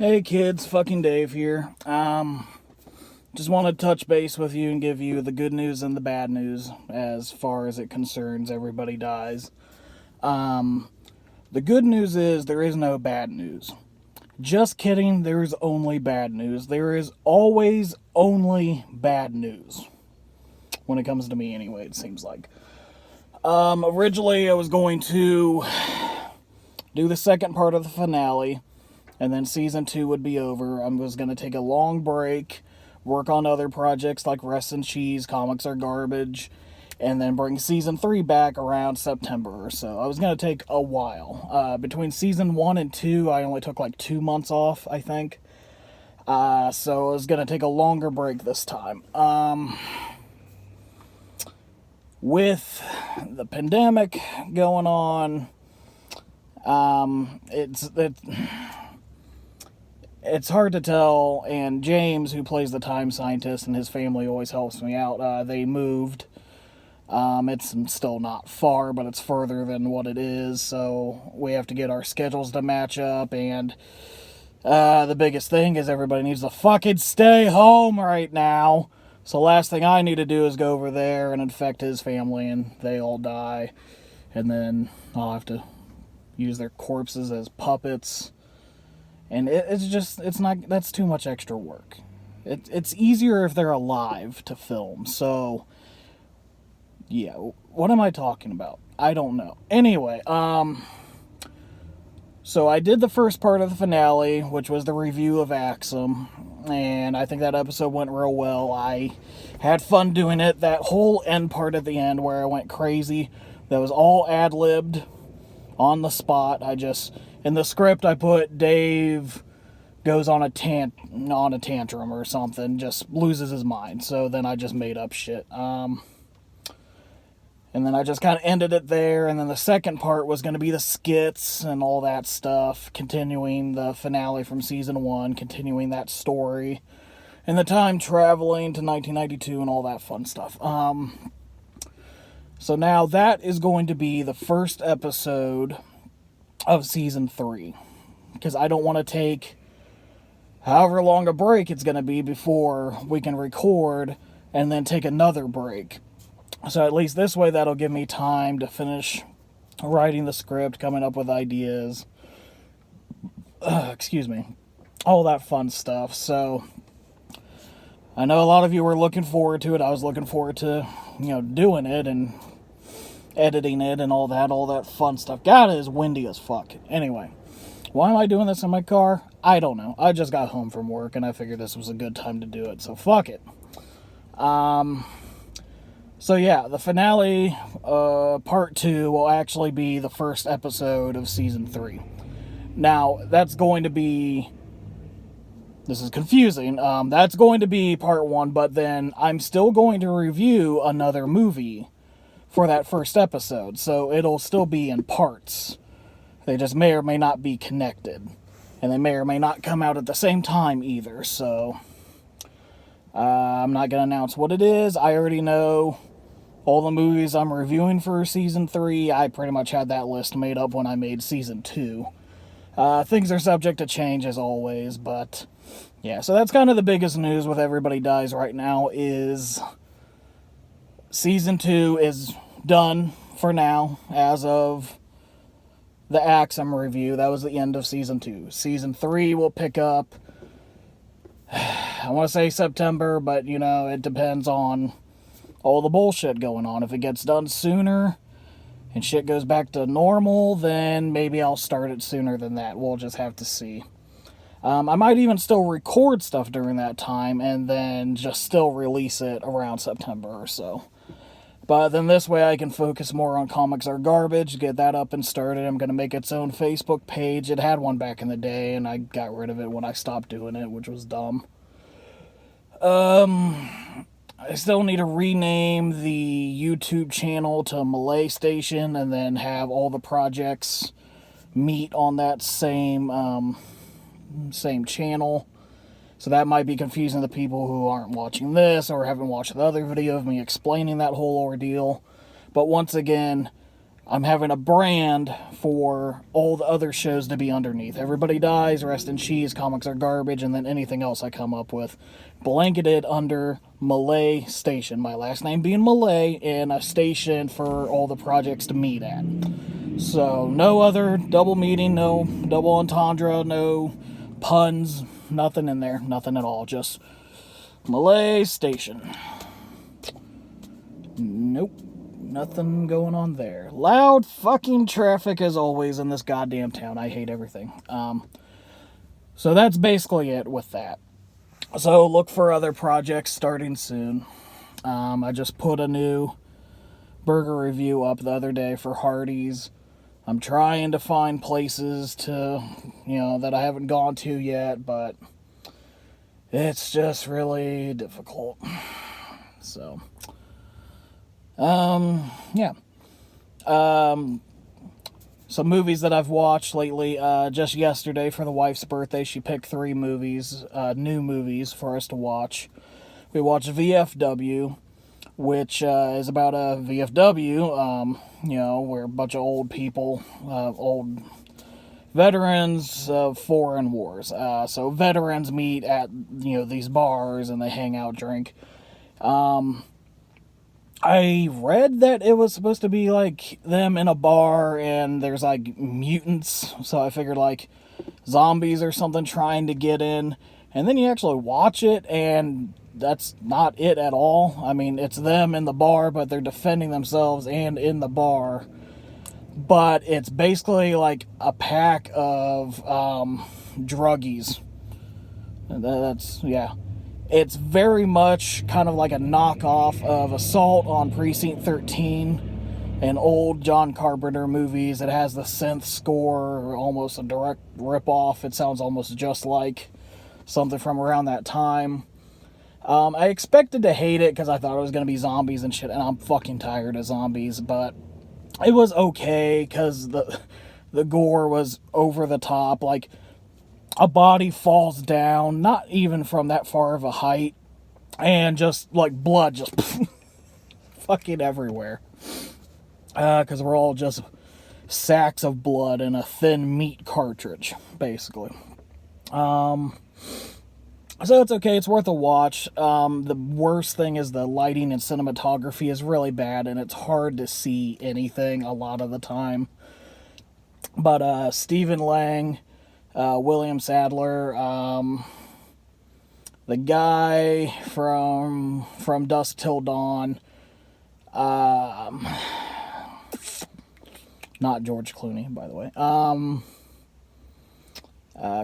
Hey kids, fucking Dave here. Just want to touch base with you and give you the good news and the bad news as far as it concerns everybody dies. The good news is there is no bad news. Just kidding, there is only bad news. There is always only bad news. When it comes to me anyway, it seems like. Originally I was going to do the second part of the finale, and then season 2 would be over. I was going to take a long break, work on other projects like Rest and Cheese, Comics Are Garbage, and then bring season 3 back around September or so. I was going to take a while. Between season 1 and 2, I only took like 2 months off, I think. So I was going to take a longer break this time. With the pandemic going on, it's hard to tell, and James, who plays the time scientist, and his family always helps me out. They moved. It's still not far, but it's further than what it is, so we have to get our schedules to match up, and the biggest thing is everybody needs to fucking stay home right now. So last thing I need to do is go over there and infect his family, and they all die, and then I'll have to use their corpses as puppets. And that's too much extra work. It's easier if they're alive to film. So, yeah, what am I talking about? I don't know. Anyway, so I did the first part of the finale, which was the review of Axum, and I think that episode went real well. I had fun doing it. That whole end part at the end where I went crazy, that was all ad-libbed on the spot. In the script, I put Dave goes on a tantrum or something, just loses his mind. So then I just made up shit. And then I just kind of ended it there. And then the second part was going to be the skits and all that stuff, continuing the finale from season 1, continuing that story, and the time traveling to 1992 and all that fun stuff. So now that is going to be the first episode of season 3, because I don't want to take however long a break it's going to be before we can record and then take another break. So at least this way that'll give me time to finish writing the script, coming up with ideas, excuse me, all that fun stuff. So I know a lot of you were looking forward to it. I was looking forward to, doing it and editing it and all that fun stuff. God, it is windy as fuck. Anyway, why am I doing this in my car? I don't know. I just got home from work and I figured this was a good time to do it, so fuck it. So yeah, the finale, part 2, will actually be the first episode of season 3. Now, that's going to be... This is confusing. That's going to be part 1, but then I'm still going to review another movie for that first episode, so it'll still be in parts. They just may or may not be connected, and they may or may not come out at the same time either, so I'm not going to announce what it is. I already know all the movies I'm reviewing for season 3. I pretty much had that list made up when I made season 2. Things are subject to change as always, but yeah, so that's kind of the biggest news with Everybody Dies right now is season 2 is done for now as of the Axum review. That was the end of season 2. Season 3 will pick up, I want to say September, but it depends on all the bullshit going on. If it gets done sooner and shit goes back to normal, then maybe I'll start it sooner than that. We'll just have to see. I might even still record stuff during that time and then just still release it around September or so. But then this way I can focus more on Comics Are Garbage, get that up and started. I'm going to make its own Facebook page. It had one back in the day, and I got rid of it when I stopped doing it, which was dumb. I still need to rename the YouTube channel to Malay Station and then have all the projects meet on that same channel. So that might be confusing to people who aren't watching this or haven't watched the other video of me explaining that whole ordeal. But once again, I'm having a brand for all the other shows to be underneath. Everybody Dies, Rest in Cheese, Comics Are Garbage, and then anything else I come up with. Blanketed under Malay Station. My last name being Malay, and a station for all the projects to meet at. So, no other double meaning, no double entendre, no puns, nothing in there, nothing at all. Just Malay Station. Nope. Nothing going on there. Loud fucking traffic as always in this goddamn town. I hate everything. So that's basically it with that. So look for other projects starting soon. I just put a new burger review up the other day for Hardee's. I'm trying to find places to, that I haven't gone to yet, but it's just really difficult. So... yeah. Some movies that I've watched lately. Just yesterday for the wife's birthday, she picked 3 movies, new movies for us to watch. We watched VFW, which is about a VFW, where a bunch of old people, old veterans of foreign wars. So veterans meet at, these bars and they hang out, drink. I read that it was supposed to be like them in a bar and there's like mutants, so I figured like zombies or something trying to get in. And then you actually watch it and that's not it at all. I mean, it's them in the bar, but they're defending themselves and in the bar. But it's basically like a pack of druggies. Yeah. It's very much kind of like a knockoff of Assault on Precinct 13, an old John Carpenter movies. It has the synth score, almost a direct rip-off. It sounds almost just like something from around that time. I expected to hate it because I thought it was going to be zombies and shit, and I'm fucking tired of zombies, but it was okay because the gore was over the top. Like, a body falls down, not even from that far of a height, and just, like, blood just fucking everywhere. Because we're all just sacks of blood in a thin meat cartridge, basically. So it's okay, it's worth a watch. The worst thing is the lighting and cinematography is really bad, and it's hard to see anything a lot of the time. But Stephen Lang... William Sadler, the guy from Dusk Till Dawn, not George Clooney, by the way,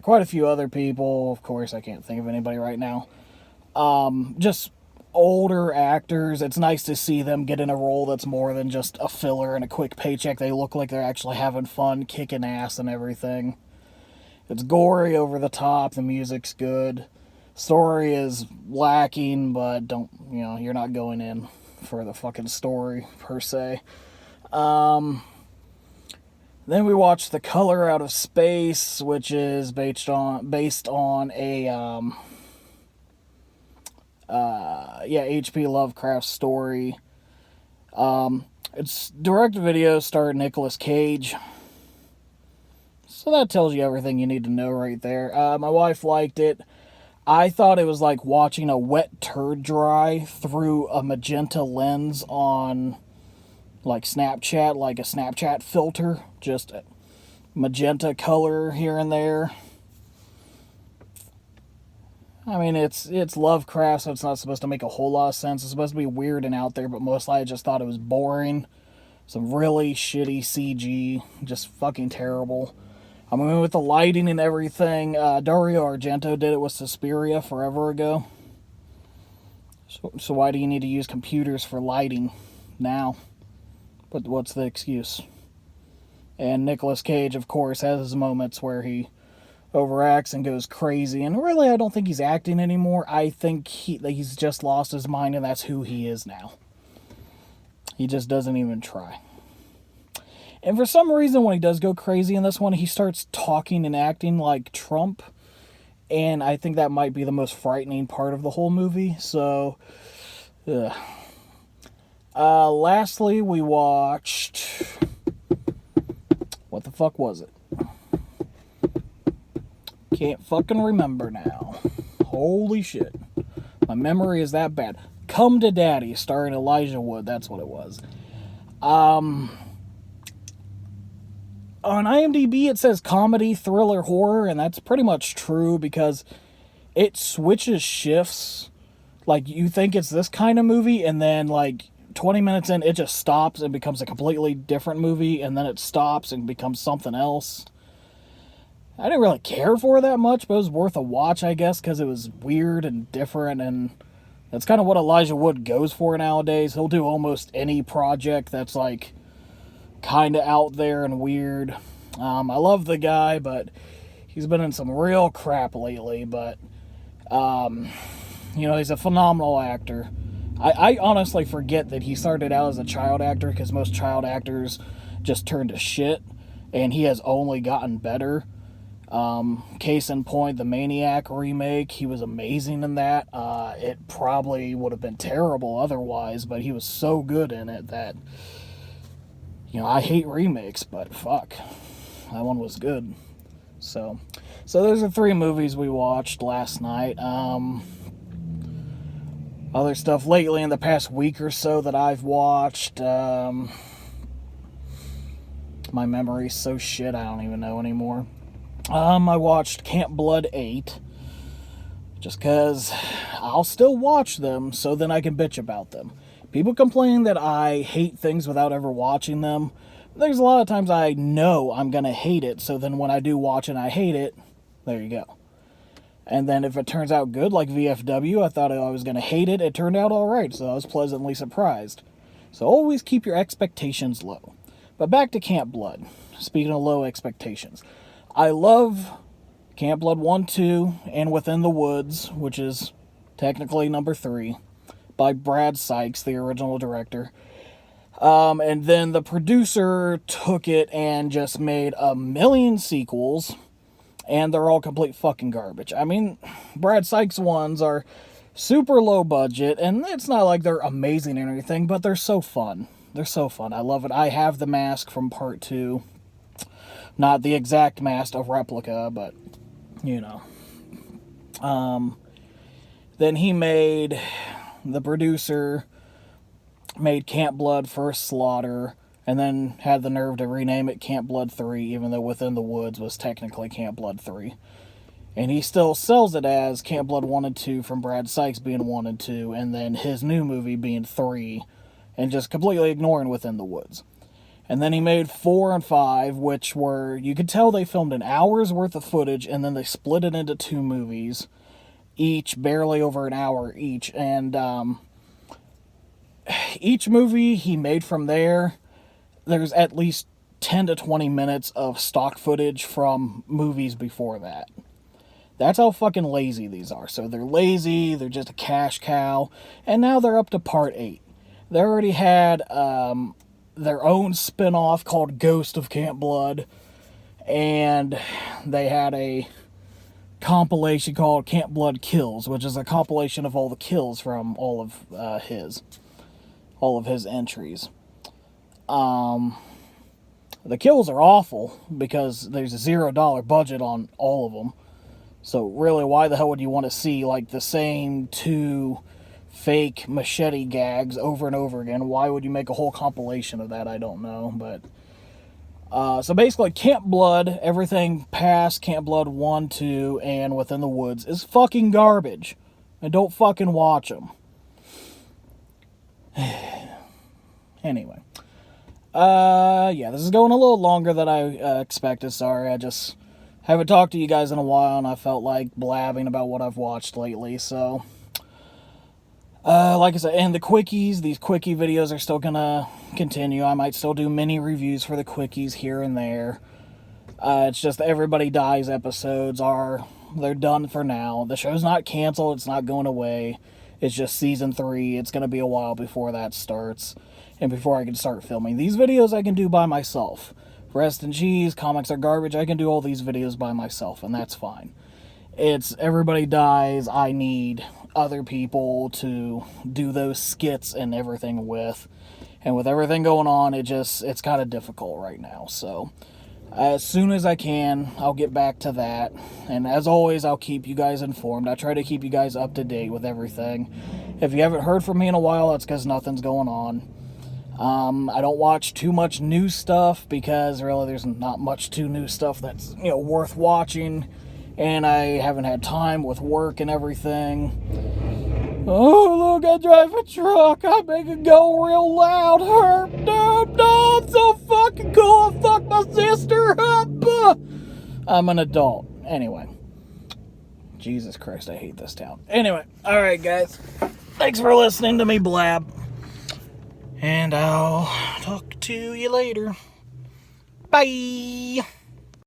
quite a few other people, of course, I can't think of anybody right now, just older actors. It's nice to see them get in a role that's more than just a filler and a quick paycheck. They look like they're actually having fun, kicking ass and everything. It's gory, over the top, the music's good. Story is lacking, but you're not going in for the fucking story, per se. Then we watched The Color Out of Space, which is based on a, H.P. Lovecraft story. It's direct-to-video, starring Nicolas Cage. So that tells you everything you need to know right there. My wife liked it. I thought it was like watching a wet turd dry through a magenta lens on like Snapchat, like a Snapchat filter. Just magenta color here and there. I mean, it's Lovecraft, so it's not supposed to make a whole lot of sense. It's supposed to be weird and out there, but mostly I just thought it was boring. Some really shitty CG. Just fucking terrible. I mean, with the lighting and everything, Dario Argento did it with Suspiria forever ago. So why do you need to use computers for lighting now? But what's the excuse? And Nicolas Cage, of course, has his moments where he overacts and goes crazy. And really, I don't think he's acting anymore. I think he's just lost his mind, and that's who he is now. He just doesn't even try. And for some reason, when he does go crazy in this one, he starts talking and acting like Trump. And I think that might be the most frightening part of the whole movie. So, lastly, we watched What the fuck was it? Can't fucking remember now. Holy shit. My memory is that bad. Come to Daddy, starring Elijah Wood. That's what it was. On IMDb, it says comedy, thriller, horror, and that's pretty much true because it switches shifts. Like, you think it's this kind of movie, and then, like, 20 minutes in, it just stops and becomes a completely different movie, and then it stops and becomes something else. I didn't really care for it that much, but it was worth a watch, I guess, because it was weird and different, and that's kind of what Elijah Wood goes for nowadays. He'll do almost any project that's, like, kind of out there and weird. I love the guy, but he's been in some real crap lately, but, he's a phenomenal actor. I honestly forget that he started out as a child actor, because most child actors just turn to shit, and he has only gotten better. Case in point, the Maniac remake, he was amazing in that. It probably would have been terrible otherwise, but he was so good in it that, I hate remakes, but fuck, that one was good. So those are 3 movies we watched last night. Other stuff lately in the past week or so that I've watched, my memory's so shit, I don't even know anymore. I watched Camp Blood 8, just because I'll still watch them, so then I can bitch about them. People complain that I hate things without ever watching them. There's a lot of times I know I'm going to hate it, so then when I do watch and I hate it, there you go. And then if it turns out good, like VFW, I thought I was going to hate it, it turned out alright, so I was pleasantly surprised. So always keep your expectations low. But back to Camp Blood, speaking of low expectations. I love Camp Blood 1, 2, and Within the Woods, which is technically number 3, by Brad Sykes, the original director. And then the producer took it and just made a million sequels, and they're all complete fucking garbage. I mean, Brad Sykes ones are super low budget, and it's not like they're amazing or anything, but they're so fun. They're so fun. I love it. I have the mask from part 2. Not the exact mask, a replica, but, Then the producer made Camp Blood First Slaughter, and then had the nerve to rename it Camp Blood 3, even though Within the Woods was technically Camp Blood 3. And he still sells it as Camp Blood 1 and 2, from Brad Sykes being 1 and 2, and then his new movie being 3, and just completely ignoring Within the Woods. And then he made 4 and 5, which were, you could tell they filmed an hour's worth of footage, and then they split it into 2 movies, each barely over an hour each. And each movie he made from there's at least 10 to 20 minutes of stock footage from movies before that. That's how fucking lazy these are. So they're lazy, they're just a cash cow, and now they're up to part 8. They already had their own spin-off called Ghost of Camp Blood, and they had a compilation called Camp Blood Kills, which is a compilation of all the kills from all of his entries. The kills are awful because there's a $0 budget on all of them. So really, why the hell would you want to see like the same 2 fake machete gags over and over again? Why would you make a whole compilation of that? I don't know, but so basically Camp Blood, everything past Camp Blood 1, 2, and Within the Woods is fucking garbage, and don't fucking watch them. Anyway, this is going a little longer than I expected. Sorry, I just haven't talked to you guys in a while, and I felt like blabbing about what I've watched lately, so like I said, and the quickies, these quickie videos are still gonna continue. I might still do mini reviews for the quickies here and there. It's just Everybody Dies episodes they're done for now. The show's not canceled, it's not going away. It's just season 3. It's gonna be a while before that starts, and before I can start filming. These videos I can do by myself. Rest in Cheese, Comics Are Garbage, I can do all these videos by myself, and that's fine. It's Everybody Dies, I need other people to do those skits and everything with. And with everything going on, it's kind of difficult right now. So, As soon as I can, I'll get back to that. And as always, I'll keep you guys informed. I try to keep you guys up to date with everything. If you haven't heard from me in a while, that's because nothing's going on. I don't watch too much new stuff because really there's not much to new stuff that's, worth watching. And I haven't had time with work and everything. Oh, look, I drive a truck. I make it go real loud. Herp, no, I'm so fucking cool. I fucked my sister up. I'm an adult. Anyway. Jesus Christ, I hate this town. Anyway, alright, guys. Thanks for listening to me blab. And I'll talk to you later. Bye.